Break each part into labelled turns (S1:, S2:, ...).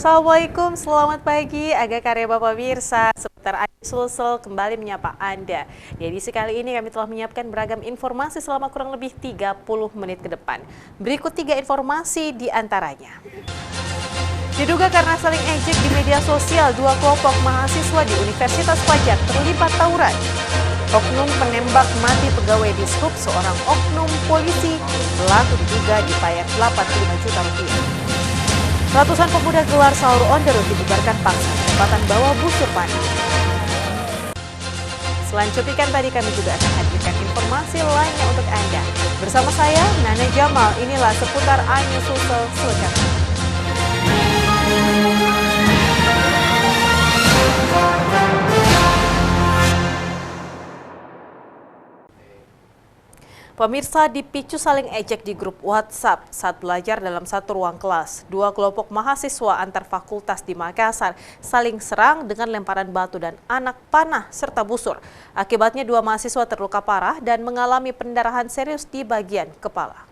S1: Assalamualaikum, selamat pagi. Agak karya Bapak Mirsa, seputar Ayu Sulsel kembali menyapa Anda. Di edisi kali ini kami telah menyiapkan beragam informasi selama kurang lebih 30 menit ke depan. Berikut 3 informasi di antaranya. Diduga karena saling ejek di media sosial, 2 kelompok mahasiswa di Universitas Fajar terlibat tawuran. Oknum penembak mati pegawai Dishub, seorang oknum polisi, pelaku diduga dibayar 85 juta rupiah. Ratusan pemuda gelar sahur on the road dibubarkan paksa, jembatan bawah busur panik. Selain cuplikan tadi, kami juga akan hadirkan informasi lainnya untuk Anda. Bersama saya, Nana Jamal, inilah seputar Ayu Sulsel selengkapnya. Pemirsa, dipicu saling ejek di grup WhatsApp saat belajar dalam satu ruang kelas. 2 kelompok mahasiswa antar fakultas di Makassar saling serang dengan lemparan batu dan anak panah serta busur. Akibatnya 2 mahasiswa terluka parah dan mengalami pendarahan serius di bagian kepala.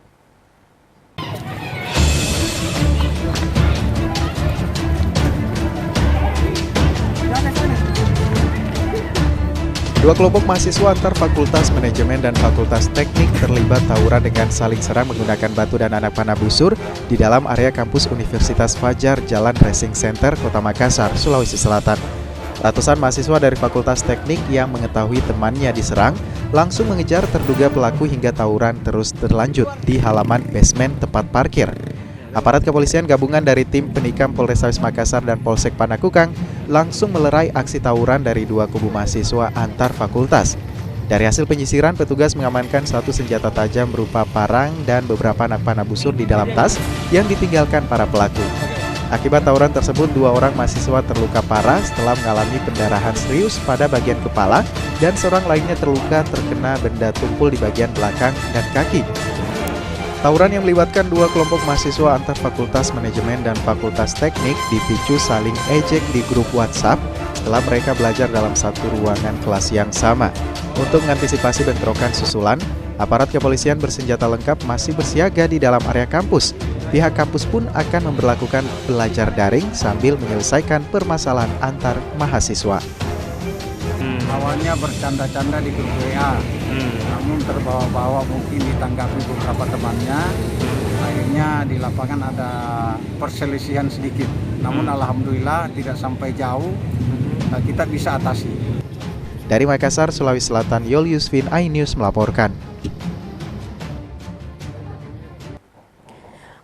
S2: Dua kelompok mahasiswa antar fakultas manajemen dan fakultas teknik terlibat tawuran dengan saling serang menggunakan batu dan anak panah busur di dalam area kampus Universitas Fajar, Jalan Racing Center, Kota Makassar, Sulawesi Selatan. Ratusan mahasiswa dari fakultas teknik yang mengetahui temannya diserang langsung mengejar terduga pelaku hingga tawuran terus berlanjut di halaman basement tempat parkir. Aparat kepolisian gabungan dari tim penikam Polrestabes Makassar dan Polsek Panakukang langsung melerai aksi tawuran dari 2 kubu mahasiswa antar fakultas. Dari hasil penyisiran, petugas mengamankan 1 senjata tajam berupa parang dan beberapa anak panah busur di dalam tas yang ditinggalkan para pelaku. Akibat tawuran tersebut, 2 orang mahasiswa terluka parah setelah mengalami pendarahan serius pada bagian kepala dan seorang lainnya terluka terkena benda tumpul di bagian belakang dan kaki. Tawuran yang melibatkan 2 kelompok mahasiswa antar fakultas manajemen dan fakultas teknik dipicu saling ejek di grup WhatsApp setelah mereka belajar dalam satu ruangan kelas yang sama. Untuk mengantisipasi bentrokan susulan, aparat kepolisian bersenjata lengkap masih bersiaga di dalam area kampus. Pihak kampus pun akan memberlakukan belajar daring sambil menyelesaikan permasalahan antar mahasiswa.
S3: Awalnya bercanda-canda di grup WA, namun terbawa-bawa mungkin ditanggapi beberapa temannya. Akhirnya di lapangan ada perselisihan sedikit, namun alhamdulillah tidak sampai jauh, kita bisa atasi.
S2: Dari Makassar, Sulawesi Selatan, Yol Yusfin, iNews melaporkan.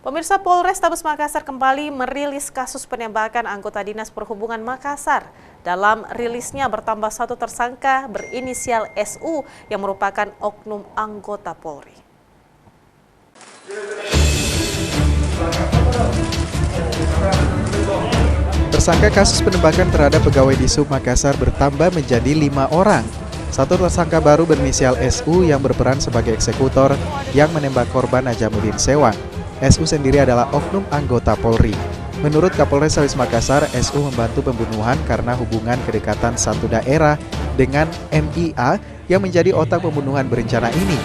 S1: Pemirsa, Polrestabes Makassar kembali merilis kasus penembakan anggota Dinas Perhubungan Makassar. Dalam rilisnya bertambah 1 tersangka berinisial SU yang merupakan oknum anggota Polri.
S2: Tersangka kasus penembakan terhadap pegawai Dishub Makassar bertambah menjadi 5 orang. 1 tersangka baru berinisial SU yang berperan sebagai eksekutor yang menembak korban Najamuddin Sewang. SU sendiri adalah oknum anggota Polri. Menurut Kapolres Makassar, SU membantu pembunuhan karena hubungan kedekatan satu daerah dengan MIA yang menjadi otak pembunuhan berencana ini.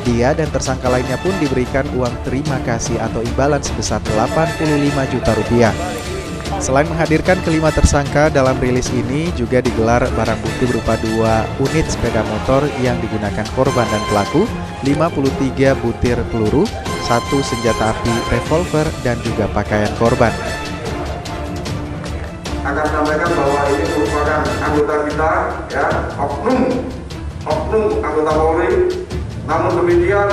S2: Dia dan tersangka lainnya pun diberikan uang terima kasih atau imbalan sebesar 85 juta rupiah. Selain menghadirkan kelima tersangka, dalam rilis ini juga digelar barang bukti berupa 2 unit sepeda motor yang digunakan korban dan pelaku, 53 butir peluru, 1 senjata api revolver, dan juga pakaian korban.
S4: Akan sampaikan bahwa ini merupakan anggota kita, ya, oknum anggota Polri. Namun demikian,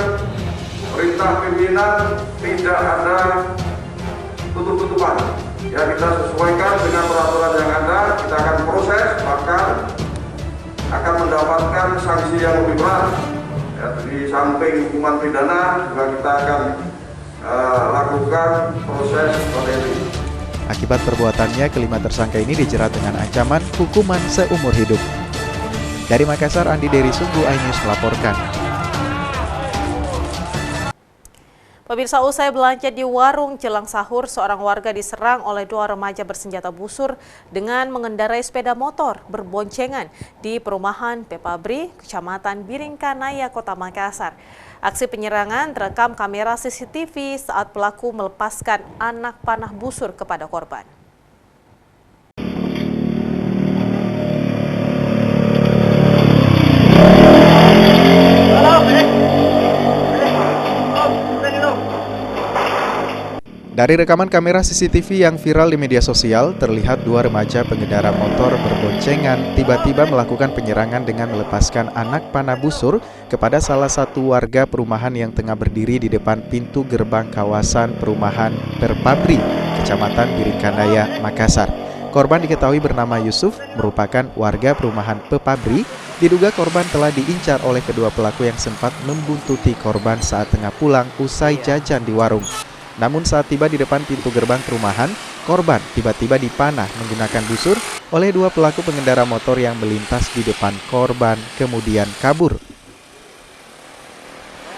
S4: perintah pimpinan tidak ada tutup-tutupan. Ya, kita sesuaikan dengan peraturan yang ada, kita akan proses, bahkan akan mendapatkan sanksi yang lebih berat. Ya, di samping hukuman pidana, juga kita akan lakukan proses seperti ini.
S2: Akibat perbuatannya, kelima tersangka ini dijerat dengan ancaman hukuman seumur hidup. Dari Makassar, Andi Dery Sunggu, iNews melaporkan.
S1: Pemirsa, usai belanja di warung jelang sahur, seorang warga diserang oleh 2 remaja bersenjata busur dengan mengendarai sepeda motor berboncengan di perumahan Pepabri, Kecamatan Biringkanaya, Kota Makassar. Aksi penyerangan terekam kamera CCTV saat pelaku melepaskan anak panah busur kepada korban.
S2: Dari rekaman kamera CCTV yang viral di media sosial, terlihat dua remaja pengendara motor berboncengan tiba-tiba melakukan penyerangan dengan melepaskan anak panah busur kepada salah satu warga perumahan yang tengah berdiri di depan pintu gerbang kawasan perumahan Perpabri, Kecamatan Biringkanaya, Makassar. Korban diketahui bernama Yusuf, merupakan warga perumahan Pepabri. Diduga korban telah diincar oleh kedua pelaku yang sempat membuntuti korban saat tengah pulang usai jajan di warung. Namun saat tiba di depan pintu gerbang perumahan, korban tiba-tiba dipanah menggunakan busur oleh dua pelaku pengendara motor yang melintas di depan korban, kemudian kabur.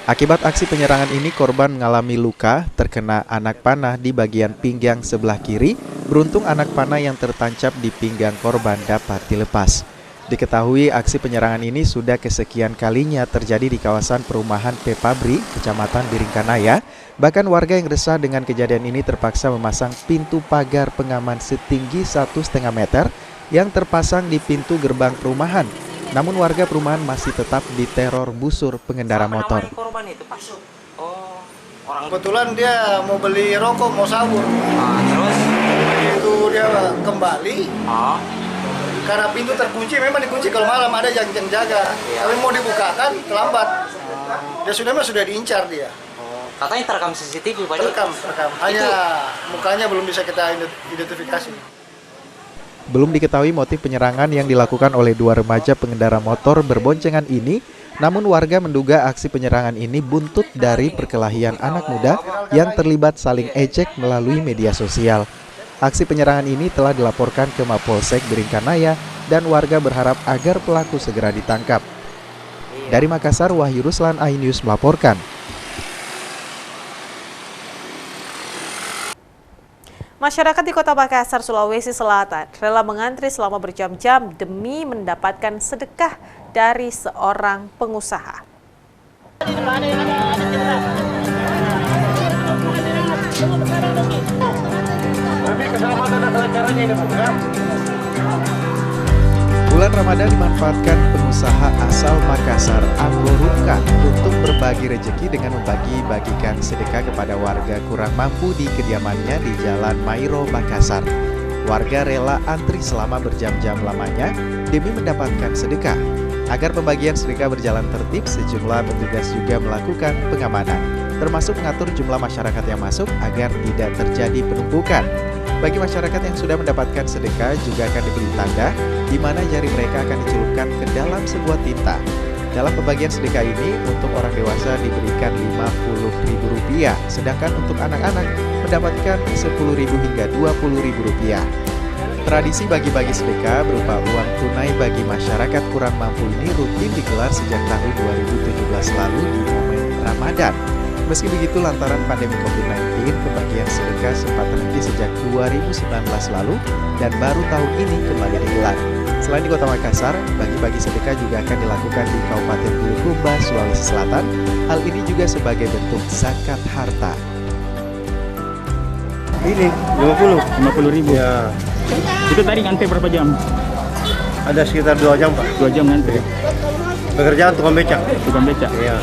S2: Akibat aksi penyerangan ini, korban mengalami luka, terkena anak panah di bagian pinggang sebelah kiri. Beruntung anak panah yang tertancap di pinggang korban dapat dilepas. Diketahui aksi penyerangan ini sudah kesekian kalinya terjadi di kawasan perumahan Pepabri, Kecamatan Biringkanaya. Bahkan warga yang resah dengan kejadian ini terpaksa memasang pintu pagar pengaman setinggi 1,5 meter yang terpasang di pintu gerbang perumahan. Namun warga perumahan masih tetap diteror busur pengendara motor.
S5: Korban itu Pak? Oh, orang
S6: Kebetulan dia mau beli rokok, mau sahur.
S5: terus?
S6: Itu dia kembali. Karena pintu terkunci, memang dikunci kalau malam ada yang jaga. Tapi mau dibukakan, terlambat. Dia sudah diincar dia.
S5: Katanya terekam CCTV Pak?
S6: Terekam. Hanya mukanya belum bisa kita identifikasi.
S2: Belum diketahui motif penyerangan yang dilakukan oleh dua remaja pengendara motor berboncengan ini, namun warga menduga aksi penyerangan ini buntut dari perkelahian anak muda yang terlibat saling ejek melalui media sosial. Aksi penyerangan ini telah dilaporkan ke Mapolsek Biringkanaya dan warga berharap agar pelaku segera ditangkap. Dari Makassar, Wahyu Ruslan, iNews melaporkan.
S1: Masyarakat di Kota Makassar, Sulawesi Selatan rela mengantri selama berjam-jam demi mendapatkan sedekah dari seorang pengusaha.
S2: Bulan Ramadan dimanfaatkan pengusaha asal Makassar, Anggoruka, untuk berbagi rejeki dengan membagi-bagikan sedekah kepada warga kurang mampu di kediamannya di Jalan Mairo, Makassar. Warga rela antri selama berjam-jam lamanya demi mendapatkan sedekah. Agar pembagian sedekah berjalan tertib, sejumlah petugas juga melakukan pengamanan, termasuk mengatur jumlah masyarakat yang masuk agar tidak terjadi penumpukan. Bagi masyarakat yang sudah mendapatkan sedekah juga akan diberi tanda di mana jari mereka akan dicelupkan ke dalam sebuah tinta. Dalam pembagian sedekah ini, untuk orang dewasa diberikan Rp50.000, sedangkan untuk anak-anak mendapatkan Rp10.000 hingga Rp20.000. Tradisi bagi-bagi sedekah berupa uang tunai bagi masyarakat kurang mampu ini rutin digelar sejak tahun 2017 lalu di momen Ramadan. Meski begitu, lantaran pandemi COVID-19, pembagian sedekah sempat terhenti sejak 2019 lalu dan baru tahun ini kembali digelar. Selain di Kota Makassar, bagi-bagi sedekah juga akan dilakukan di Kabupaten Bulukumba, Sulawesi Selatan. Hal ini juga sebagai bentuk zakat harta.
S7: Ini 50.000 ya.
S8: Itu tadi ngantri berapa jam?
S7: Ada sekitar 2 jam Pak.
S8: 2 jam ngantri.
S7: Pekerjaan tukang becak.
S8: Tukang becak.
S7: Iya.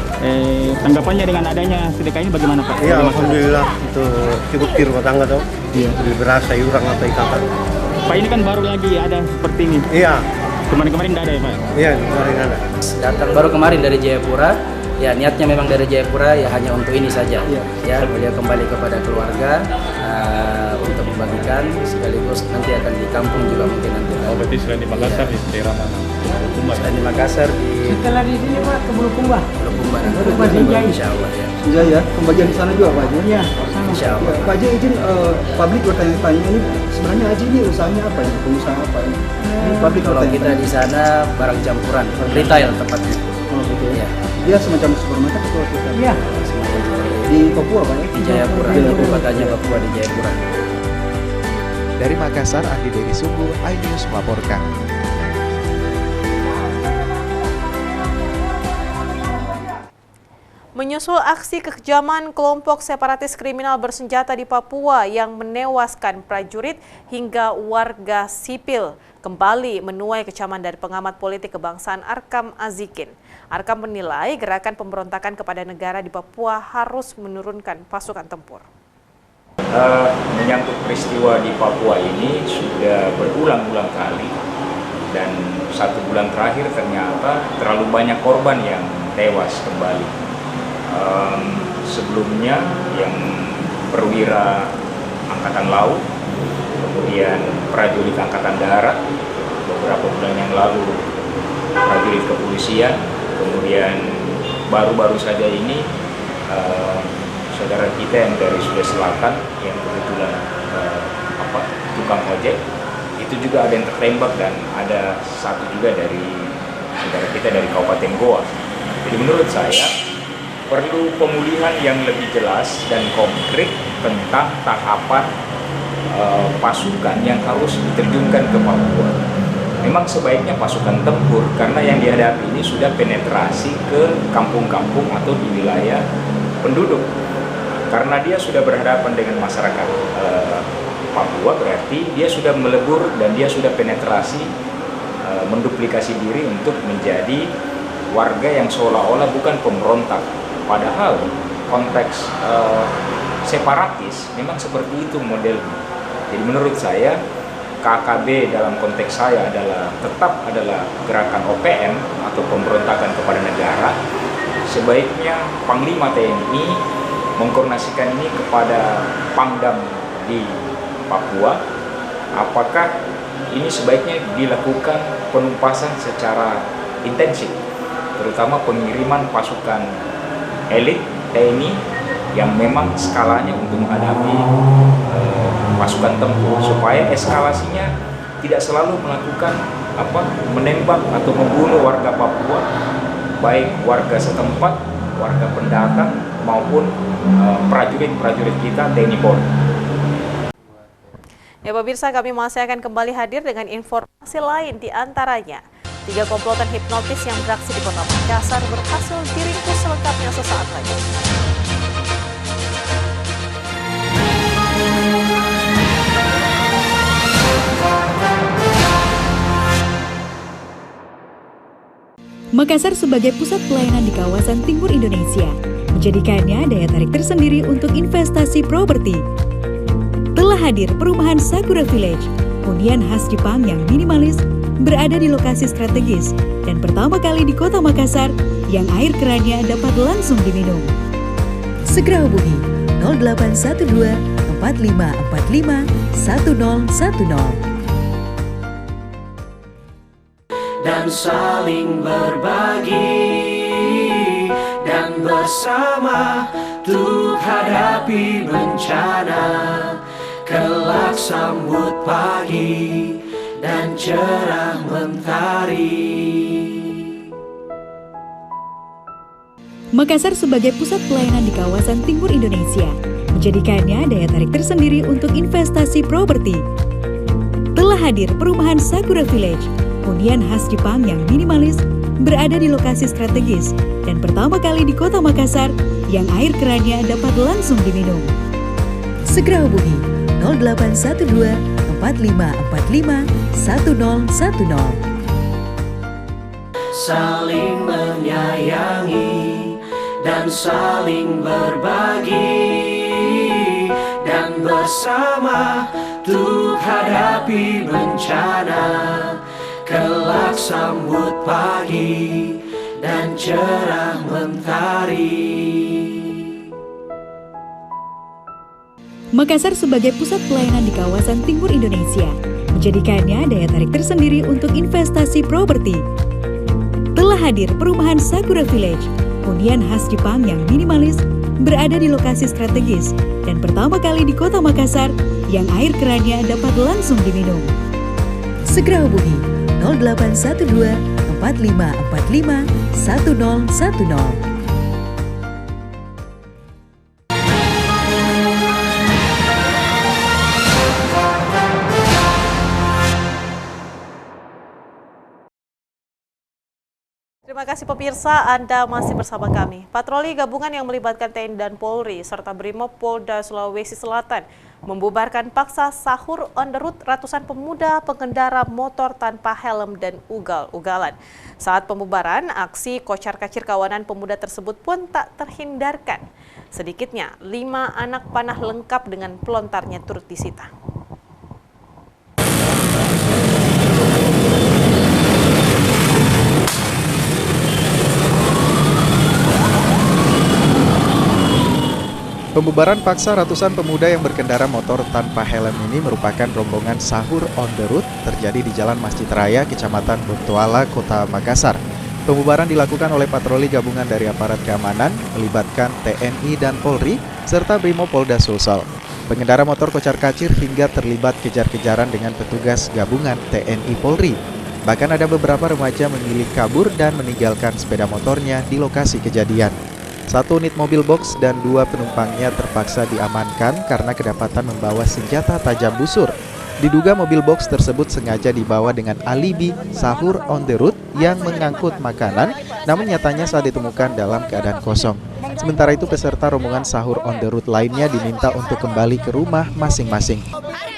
S8: Tanggapannya dengan adanya sedekah ini bagaimana Pak?
S7: Iya, alhamdulillah itu cukup di rumah tangga tuh.
S8: Iya.
S7: Beli beras, sayuran atau ikan.
S8: Pak, ini kan baru lagi ada seperti ini.
S7: Iya.
S8: Kemarin-kemarin tidak ada ya Pak?
S7: Iya, kemarin ada.
S9: Datang baru kemarin dari Jayapura. Ya, niatnya memang dari Jayapura ya hanya untuk ini saja.
S8: Iya.
S9: Ya, beliau kembali kepada keluarga untuk membagikan, sekaligus nanti akan di kampung juga mungkin nanti.
S8: Oh, berarti selain di Makassar di daerah mana?
S9: Selain di Makassar di
S10: Setelah di sini Pak ke Bulukumba.
S9: Bulukumba
S10: Sinjai.
S9: insyaallah ya.
S10: Sinjai ya, pembagian di sana juga Pak Haji. Iya, sama.
S9: Insyaallah.
S10: Pak Haji izin publik bertanya-tanya ini sebenarnya Haji ini usahanya apa ini? Pengusaha apa ini? Ini publik
S9: Kalau
S10: bertanya.
S9: kita di sana barang campuran, retail tepatnya.
S10: Oh, gitu ya.
S9: Ya.
S10: Dia semacam supermarket atau kita? Iya. Di Papua Pak ya?
S9: Di Jayapura, ibu kotanya Papua di Jayapura.
S2: Dari Makassar, Andi Dewi Sungguh, iNews melaporkan.
S1: Menyusul aksi kekejaman kelompok separatis kriminal bersenjata di Papua yang menewaskan prajurit hingga warga sipil, kembali menuai kecaman dari pengamat politik kebangsaan Arkam Azikin. Arkam menilai gerakan pemberontakan kepada negara di Papua harus menurunkan pasukan tempur.
S11: Menyangkut peristiwa di Papua ini sudah berulang-ulang kali, dan 1 bulan terakhir ternyata terlalu banyak korban yang tewas kembali. Sebelumnya yang perwira Angkatan Laut, kemudian prajurit Angkatan Darat, beberapa bulan yang lalu prajurit kepolisian, kemudian baru-baru saja ini saudara kita yang dari Sulawesi Selatan yang kebetulan tukang ojek, itu juga ada yang tertembak, dan ada satu juga dari saudara kita dari Kabupaten Goa. Jadi menurut saya perlu pemulihan yang lebih jelas dan konkret tentang tahapan pasukan yang harus diterjunkan ke Papua. Memang sebaiknya pasukan tempur, karena yang dihadapi ini sudah penetrasi ke kampung-kampung atau di wilayah penduduk. Karena dia sudah berhadapan dengan masyarakat Papua, berarti dia sudah melebur dan dia sudah penetrasi, menduplikasi diri untuk menjadi warga yang seolah-olah bukan pemberontak. Padahal konteks separatis memang seperti itu modelnya. Jadi menurut saya KKB dalam konteks saya tetap adalah gerakan OPM atau pemberontakan kepada negara. Sebaiknya Panglima TNI mengkoordinasikan ini kepada Pangdam di Papua. Apakah ini sebaiknya dilakukan penumpasan secara intensif, terutama pengiriman pasukan elit TNI yang memang skalanya untuk menghadapi pasukan tempur, supaya eskalasinya tidak selalu melakukan menembak atau membunuh warga Papua, baik warga setempat, warga pendatang maupun prajurit-prajurit kita TNI Polri.
S1: Ya pemirsa, kami masih akan kembali hadir dengan informasi lain, di antaranya 3 komplotan hipnotis yang beraksi di Kota Makassar berhasil diringkus selengkapnya sesaat lagi.
S12: Makassar sebagai pusat pelayanan di kawasan timur Indonesia menjadikannya daya tarik tersendiri untuk investasi properti. Telah hadir perumahan Sakura Village, hunian khas Jepang yang minimalis, berada di lokasi strategis dan pertama kali di Kota Makassar yang air kerannya dapat langsung diminum. Segera hubungi 0812 4545 1010.
S13: Dan saling berbagi dan bersama untuk hadapi bencana, kelak sambut pagi dan cerah mentari.
S12: Makassar sebagai pusat pelayanan di kawasan timur Indonesia menjadikannya daya tarik tersendiri untuk investasi properti. Telah hadir perumahan Sakura Village, hunian khas Jepang yang minimalis, berada di lokasi strategis dan pertama kali di Kota Makassar yang air kerannya dapat langsung diminum. Segera hubungi 0812 4545 1010.
S13: Saling menyayangi dan saling berbagi dan bersama untuk hadapi bencana, kelak sambut pagi dan cerah mentari.
S12: Makassar sebagai pusat pelayanan di kawasan timur Indonesia menjadikannya daya tarik tersendiri untuk investasi properti. Telah hadir perumahan Sakura Village, hunian khas Jepang yang minimalis, berada di lokasi strategis dan pertama kali di Kota Makassar yang air kerannya dapat langsung diminum. Segera hubungi 0812 4545 1010.
S1: Terima Terima kasih pemirsa, Anda masih bersama kami. Patroli gabungan yang melibatkan TNI dan Polri serta Brimob Polda Sulawesi Selatan membubarkan paksa sahur on the road ratusan pemuda pengendara motor tanpa helm dan ugal-ugalan. Saat pembubaran, aksi kocar-kacir kawanan pemuda tersebut pun tak terhindarkan. Sedikitnya 5 anak panah lengkap dengan pelontarnya turut disita.
S2: Pembubaran paksa ratusan pemuda yang berkendara motor tanpa helm ini merupakan rombongan sahur on the road terjadi di Jalan Masjid Raya, Kecamatan Bontoala, Kota Makassar. Pembubaran dilakukan oleh patroli gabungan dari aparat keamanan, melibatkan TNI dan Polri, serta Brimob Polda Sulsel. Pengendara motor kocar-kacir hingga terlibat kejar-kejaran dengan petugas gabungan TNI Polri. Bahkan ada beberapa remaja memilih kabur dan meninggalkan sepeda motornya di lokasi kejadian. 1 unit mobil box dan 2 penumpangnya terpaksa diamankan karena kedapatan membawa senjata tajam busur. Diduga mobil box tersebut sengaja dibawa dengan alibi sahur on the road yang mengangkut makanan, namun nyatanya saat ditemukan dalam keadaan kosong. Sementara itu peserta rombongan sahur on the road lainnya diminta untuk kembali ke rumah masing-masing.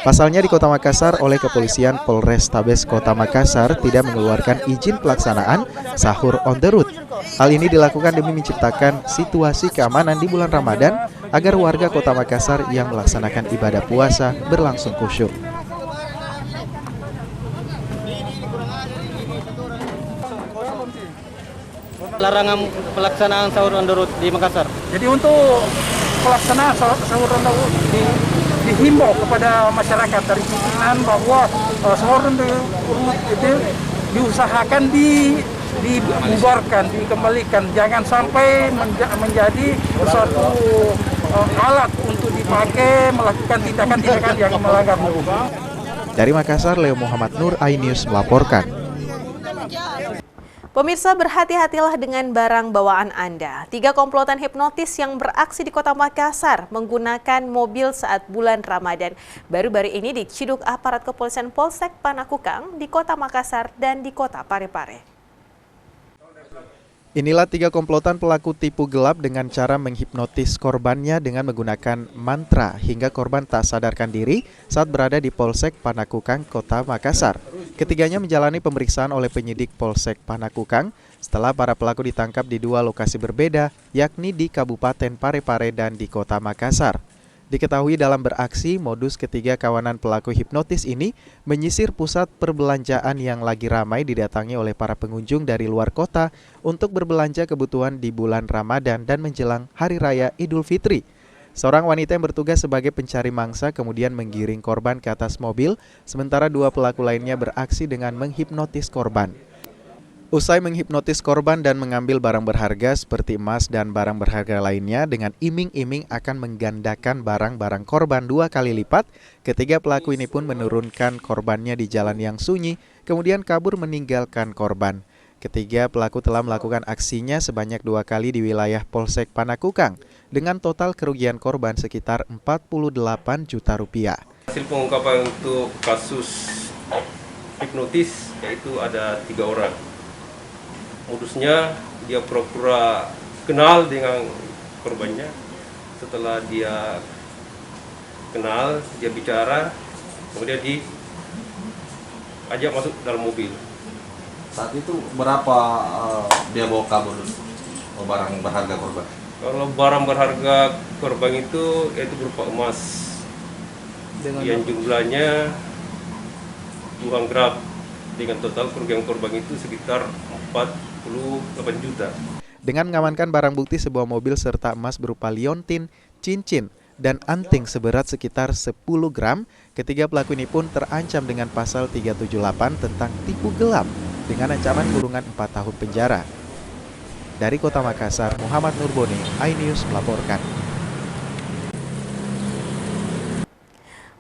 S2: Pasalnya di Kota Makassar oleh Kepolisian Polrestabes Kota Makassar tidak mengeluarkan izin pelaksanaan sahur on the road. Hal ini dilakukan demi menciptakan situasi keamanan di bulan Ramadan agar warga Kota Makassar yang melaksanakan ibadah puasa berlangsung khusyuk.
S7: Larangan pelaksanaan sahur on the road di Makassar.
S3: Jadi untuk pelaksanaan sahur on the road dihimbau kepada masyarakat dari pimpinan bahwa sahur on the road itu diusahakan dibubarkan, dikembalikan, jangan sampai menjadi suatu alat untuk dipakai melakukan tindakan-tindakan yang melanggar hukum.
S2: Dari Makassar, Leo Muhammad Nur, iNews melaporkan.
S1: Pemirsa, berhati-hatilah dengan barang bawaan Anda. 3 komplotan hipnotis yang beraksi di Kota Makassar menggunakan mobil saat bulan Ramadan. Baru-baru ini diciduk aparat kepolisian Polsek Panakukang di Kota Makassar dan di Kota Parepare.
S2: Inilah 3 komplotan pelaku tipu gelap dengan cara menghipnotis korbannya dengan menggunakan mantra hingga korban tak sadarkan diri saat berada di Polsek Panakukang, Kota Makassar. Ketiganya menjalani pemeriksaan oleh penyidik Polsek Panakukang setelah para pelaku ditangkap di 2 lokasi berbeda, yakni di Kabupaten Parepare dan di Kota Makassar. Diketahui dalam beraksi, modus ketiga kawanan pelaku hipnotis ini menyisir pusat perbelanjaan yang lagi ramai didatangi oleh para pengunjung dari luar kota untuk berbelanja kebutuhan di bulan Ramadan dan menjelang Hari Raya Idul Fitri. Seorang wanita yang bertugas sebagai pencari mangsa kemudian menggiring korban ke atas mobil, sementara 2 pelaku lainnya beraksi dengan menghipnotis korban. Usai menghipnotis korban dan mengambil barang berharga seperti emas dan barang berharga lainnya dengan iming-iming akan menggandakan barang-barang korban 2 kali lipat, ketiga pelaku ini pun menurunkan korbannya di jalan yang sunyi, kemudian kabur meninggalkan korban. Ketiga pelaku telah melakukan aksinya sebanyak 2 kali di wilayah Polsek Panakukang, dengan total kerugian korban sekitar 48 juta rupiah.
S14: Hasil pengungkapan untuk kasus hipnotis yaitu ada 3 orang. Modusnya dia pura-pura kenal dengan korbannya. Setelah dia kenal, dia bicara, kemudian diajak masuk dalam mobil.
S15: Saat itu berapa dia bawa kabur barang berharga korban?
S14: Kalau barang berharga korban itu yaitu berupa emas yang jumlahnya 2 gram, dengan total kerugian korban itu sekitar 48 juta.
S2: Dengan mengamankan barang bukti sebuah mobil serta emas berupa liontin, cincin, dan anting seberat sekitar 10 gram, ketiga pelaku ini pun terancam dengan pasal 378 tentang tipu gelap dengan ancaman kurungan 4 tahun penjara. Dari Kota Makassar, Muhammad Nurboni, iNews melaporkan.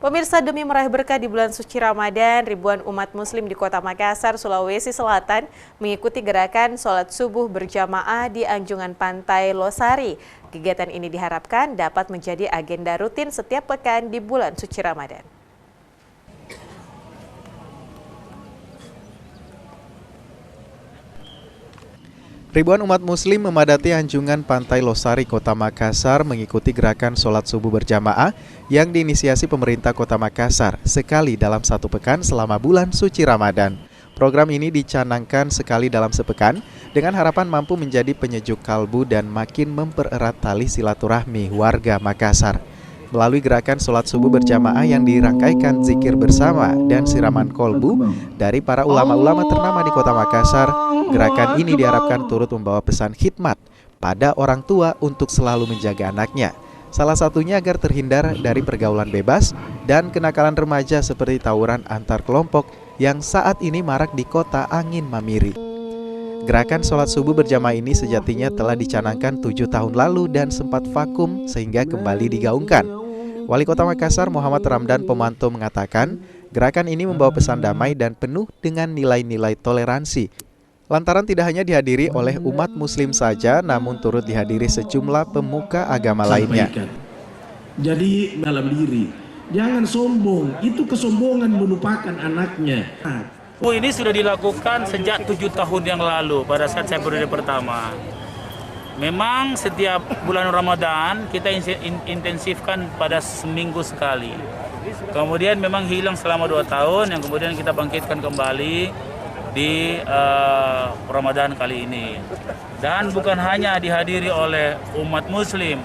S1: Pemirsa, demi meraih berkah di bulan suci Ramadan, ribuan umat muslim di Kota Makassar, Sulawesi Selatan mengikuti gerakan sholat subuh berjamaah di Anjungan Pantai Losari. Kegiatan ini diharapkan dapat menjadi agenda rutin setiap pekan di bulan suci Ramadan.
S2: Ribuan umat muslim memadati anjungan Pantai Losari, Kota Makassar mengikuti gerakan sholat subuh berjamaah yang diinisiasi pemerintah Kota Makassar sekali dalam satu pekan selama bulan suci Ramadan. Program ini dicanangkan sekali dalam sepekan dengan harapan mampu menjadi penyejuk kalbu dan makin mempererat tali silaturahmi warga Makassar. Melalui gerakan sholat subuh berjamaah yang dirangkaikan zikir bersama dan siraman kolbu dari para ulama-ulama ternama di Kota Makassar, gerakan ini diharapkan turut membawa pesan khidmat pada orang tua untuk selalu menjaga anaknya. Salah satunya agar terhindar dari pergaulan bebas dan kenakalan remaja seperti tawuran antar kelompok yang saat ini marak di kota Angin Mamiri. Gerakan sholat subuh berjamaah ini sejatinya telah dicanangkan 7 tahun lalu dan sempat vakum sehingga kembali digaungkan. Wali Kota Makassar Muhammad Ramdan Pomanto mengatakan, gerakan ini membawa pesan damai dan penuh dengan nilai-nilai toleransi. Lantaran tidak hanya dihadiri oleh umat muslim saja, namun turut dihadiri sejumlah pemuka agama lainnya.
S16: Jadi dalam diri, jangan sombong, itu kesombongan melupakan anaknya.
S17: Ini sudah dilakukan sejak 7 tahun yang lalu pada saat saya periode pertama. Memang setiap bulan Ramadan kita intensifkan pada seminggu sekali. Kemudian memang hilang selama 2 tahun yang kemudian kita bangkitkan kembali di Ramadan kali ini. Dan bukan hanya dihadiri oleh umat muslim,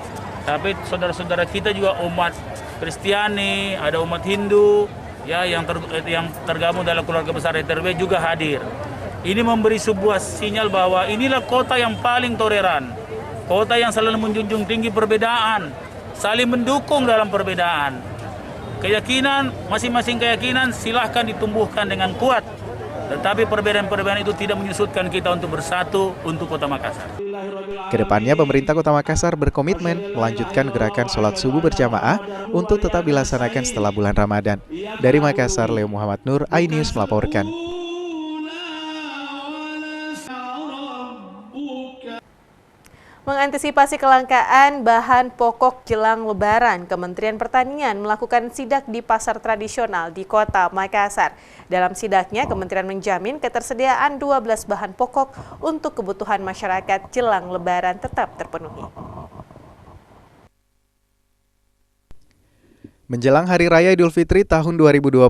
S17: tapi saudara-saudara kita juga umat Kristiani, ada umat Hindu ya yang tergabung dalam keluarga besar RTRW juga hadir. Ini memberi sebuah sinyal bahwa inilah kota yang paling toleran, kota yang selalu menjunjung tinggi perbedaan, saling mendukung dalam perbedaan. Keyakinan, masing-masing keyakinan silahkan ditumbuhkan dengan kuat, tetapi perbedaan-perbedaan itu tidak menyusutkan kita untuk bersatu untuk Kota Makassar.
S2: Kedepannya pemerintah Kota Makassar berkomitmen melanjutkan gerakan sholat subuh berjamaah untuk tetap dilaksanakan setelah bulan Ramadan. Dari Makassar, Leo Muhammad Nur, iNews melaporkan.
S1: Mengantisipasi kelangkaan bahan pokok jelang Lebaran, Kementerian Pertanian melakukan sidak di pasar tradisional di Kota Makassar. Dalam sidaknya, Kementerian menjamin ketersediaan 12 bahan pokok untuk kebutuhan masyarakat jelang Lebaran tetap terpenuhi.
S2: Menjelang Hari Raya Idul Fitri tahun 2022,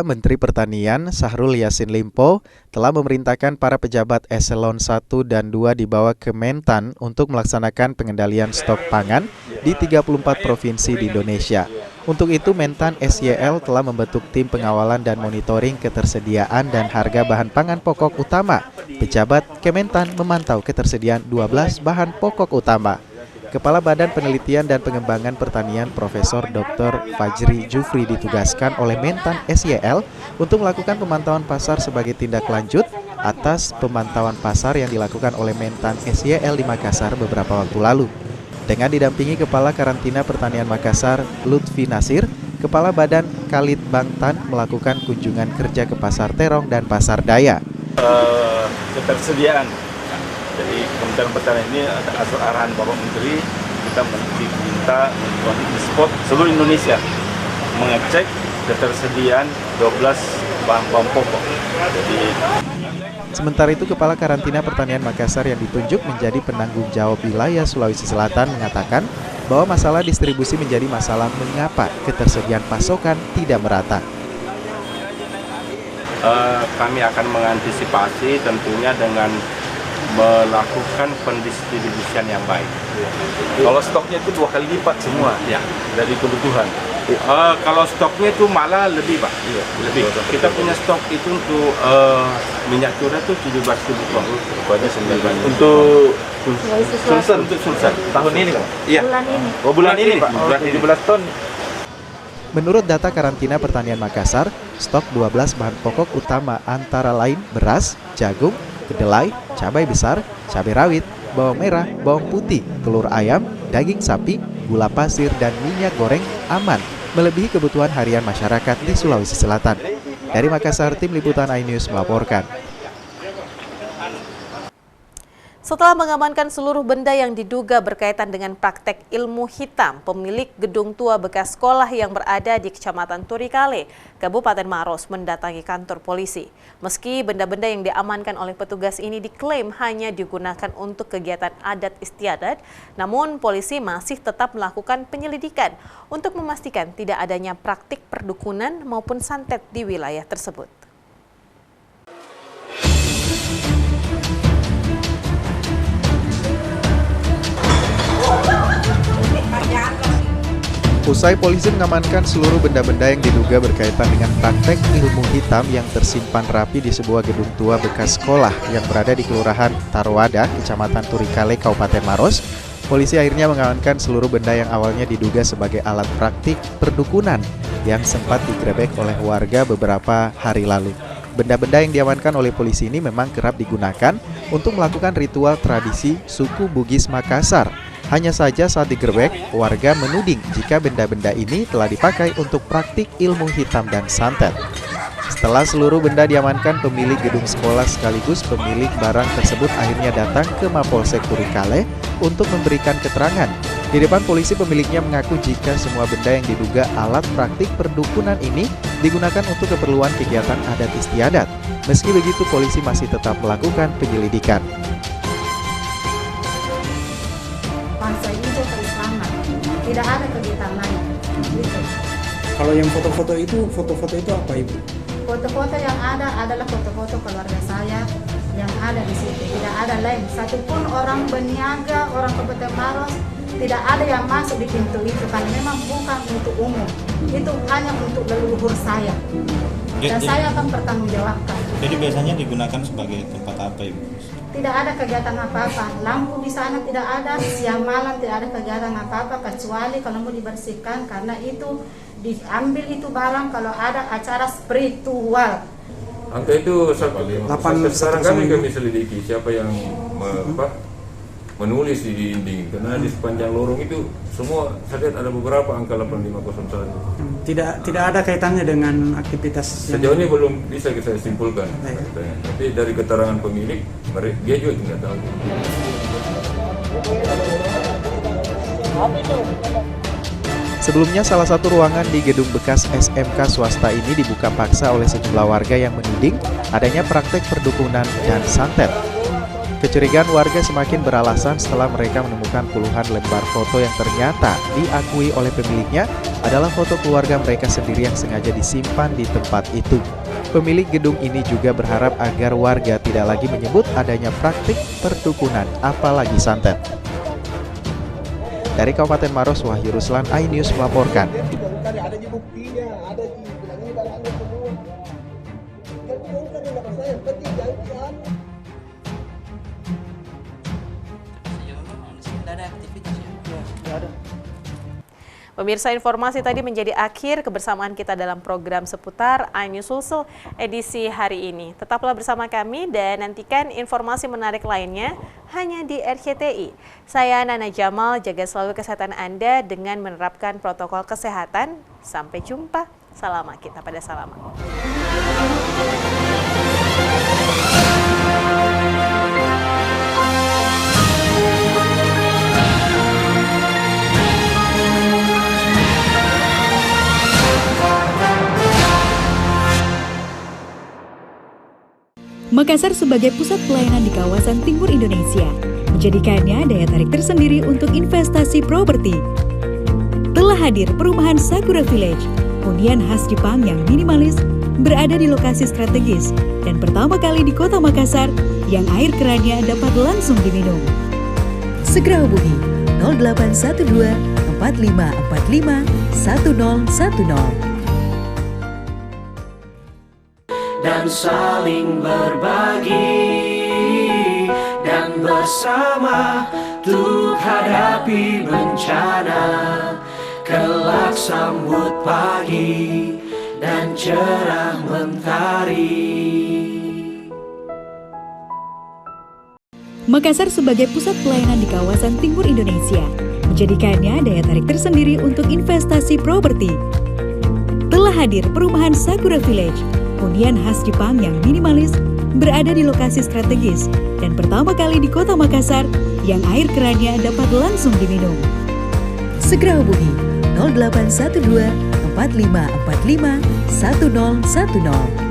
S2: Menteri Pertanian Syahrul Yassin Limpo telah memerintahkan para pejabat eselon 1 dan 2 dibawa ke Mentan untuk melaksanakan pengendalian stok pangan di 34 provinsi di Indonesia. Untuk itu, Mentan SYL telah membentuk tim pengawalan dan monitoring ketersediaan dan harga bahan pangan pokok utama. Pejabat Kementan memantau ketersediaan 12 bahan pokok utama. Kepala Badan Penelitian dan Pengembangan Pertanian Profesor Dr. Fajri Jufri ditugaskan oleh Mentan SYL untuk melakukan pemantauan pasar sebagai tindak lanjut atas pemantauan pasar yang dilakukan oleh Mentan SYL di Makassar beberapa waktu lalu. Dengan didampingi Kepala Karantina Pertanian Makassar, Lutfi Nasir, Kepala Badan Kalit Bangtan melakukan kunjungan kerja ke Pasar Terong dan Pasar Daya.
S18: Ketersediaan. Jadi Kementerian Pertanian ini ada arahan Bapak Menteri, kita minta di spot seluruh Indonesia mengecek ketersediaan 12 bahan pokok.
S2: Sementara itu, Kepala Karantina Pertanian Makassar yang ditunjuk menjadi penanggung jawab wilayah Sulawesi Selatan mengatakan bahwa masalah distribusi menjadi masalah mengapa ketersediaan pasokan tidak merata.
S18: Kami akan mengantisipasi tentunya dengan melakukan pendistribusian yang baik. Kalau stoknya itu 2 kali lipat semua ya dari kebutuhan. Kalau stoknya itu malah lebih, Pak. Iya, lebih. Kita punya stok itu untuk minyak curah itu 17.000 ton. Rupanya 9. Untuk Sulsel, untuk Sulsel. Tahun ini, Pak? Iya. Bulan ini. Oh, bulan ini, Pak. 17 ton.
S2: Menurut data Karantina Pertanian Makassar, stok 12 bahan pokok utama antara lain beras, jagung, kedelai, cabai besar, cabai rawit, bawang merah, bawang putih, telur ayam, daging sapi, gula pasir, dan minyak goreng aman, melebihi kebutuhan harian masyarakat di Sulawesi Selatan. Dari Makassar, tim liputan iNews melaporkan.
S1: Setelah mengamankan seluruh benda yang diduga berkaitan dengan praktek ilmu hitam, pemilik gedung tua bekas sekolah yang berada di Kecamatan Turikale, Kabupaten Maros mendatangi kantor polisi. Meski benda-benda yang diamankan oleh petugas ini diklaim hanya digunakan untuk kegiatan adat istiadat, namun polisi masih tetap melakukan penyelidikan untuk memastikan tidak adanya praktik perdukunan maupun santet di wilayah tersebut.
S2: Usai polisi mengamankan seluruh benda-benda yang diduga berkaitan dengan praktek ilmu hitam yang tersimpan rapi di sebuah gedung tua bekas sekolah yang berada di Kelurahan Tarwada, Kecamatan Turikale, Kabupaten Maros, polisi akhirnya mengamankan seluruh benda yang awalnya diduga sebagai alat praktik perdukunan yang sempat digerebek oleh warga beberapa hari lalu. Benda-benda yang diamankan oleh polisi ini memang kerap digunakan untuk melakukan ritual tradisi suku Bugis Makassar. Hanya saja saat digerebek, warga menuding jika benda-benda ini telah dipakai untuk praktik ilmu hitam dan santet. Setelah seluruh benda diamankan, pemilik gedung sekolah sekaligus pemilik barang tersebut akhirnya datang ke Mapolsek Turikale untuk memberikan keterangan. Di depan polisi, pemiliknya mengaku jika semua benda yang diduga alat praktik perdukunan ini digunakan untuk keperluan kegiatan adat istiadat. Meski begitu, polisi masih tetap melakukan penyelidikan.
S19: Bangsa itu keislaman, tidak ada kegiatan lain. Gitu.
S10: Kalau yang foto-foto itu apa Ibu?
S19: Foto-foto yang ada adalah foto-foto keluarga saya yang ada di situ. Tidak ada lain. Satupun orang berniaga, orang Kabupaten Maros, tidak ada yang masuk di pintu itu karena memang bukan untuk umum. Itu hanya untuk leluhur saya. Dan saya akan bertanggungjawabkan.
S20: Jadi biasanya digunakan sebagai tempat apa Ibu?
S19: Tidak ada kegiatan apa-apa, lampu di sana tidak ada, siang malam tidak ada kegiatan apa-apa kecuali kalau mau dibersihkan karena itu diambil itu barang kalau ada acara spiritual.
S21: Angka itu sekarang kami selidiki siapa yang menulis di dinding karena di sepanjang lorong itu semua saya lihat ada beberapa angka 8501.
S10: Tidak ada kaitannya dengan aktivitas
S21: sejauh ini belum bisa kita simpulkan. Tapi dari keterangan pemilik dia juga tidak tahu.
S2: Sebelumnya, salah satu ruangan di gedung bekas SMK swasta ini dibuka paksa oleh sejumlah warga yang menuding adanya praktek perdukunan dan santet. Kecurigaan warga semakin beralasan setelah mereka menemukan puluhan lembar foto yang ternyata diakui oleh pemiliknya adalah foto keluarga mereka sendiri yang sengaja disimpan di tempat itu. Pemilik gedung ini juga berharap agar warga tidak lagi menyebut adanya praktik perdukunan, apalagi santet. Dari Kabupaten Maros, Wahyu Ruslan, iNews melaporkan.
S1: Pemirsa, informasi tadi menjadi akhir kebersamaan kita dalam program seputar iNews Sulsel edisi hari ini. Tetaplah bersama kami dan nantikan informasi menarik lainnya hanya di RCTI. Saya Nana Jamal, jaga selalu kesehatan Anda dengan menerapkan protokol kesehatan. Sampai jumpa, salam kita pada salaman.
S12: Makassar sebagai pusat pelayanan di kawasan timur Indonesia menjadikannya daya tarik tersendiri untuk investasi properti. Telah hadir perumahan Sakura Village, hunian khas Jepang yang minimalis, berada di lokasi strategis dan pertama kali di Kota Makassar yang air kerannya dapat langsung diminum. Segera hubungi 0812 4545 1010.
S13: Dan saling berbagi dan bersama untuk hadapi bencana. Kelak sambut pagi dan cerah mentari.
S12: Makassar sebagai pusat pelayanan di kawasan timur Indonesia menjadikannya daya tarik tersendiri untuk investasi properti. Telah hadir perumahan Sakura Village, hunian khas Jepang yang minimalis, berada di lokasi strategis dan pertama kali di Kota Makassar yang air kerannya dapat langsung diminum. Segera hubungi 0812 4545 1010.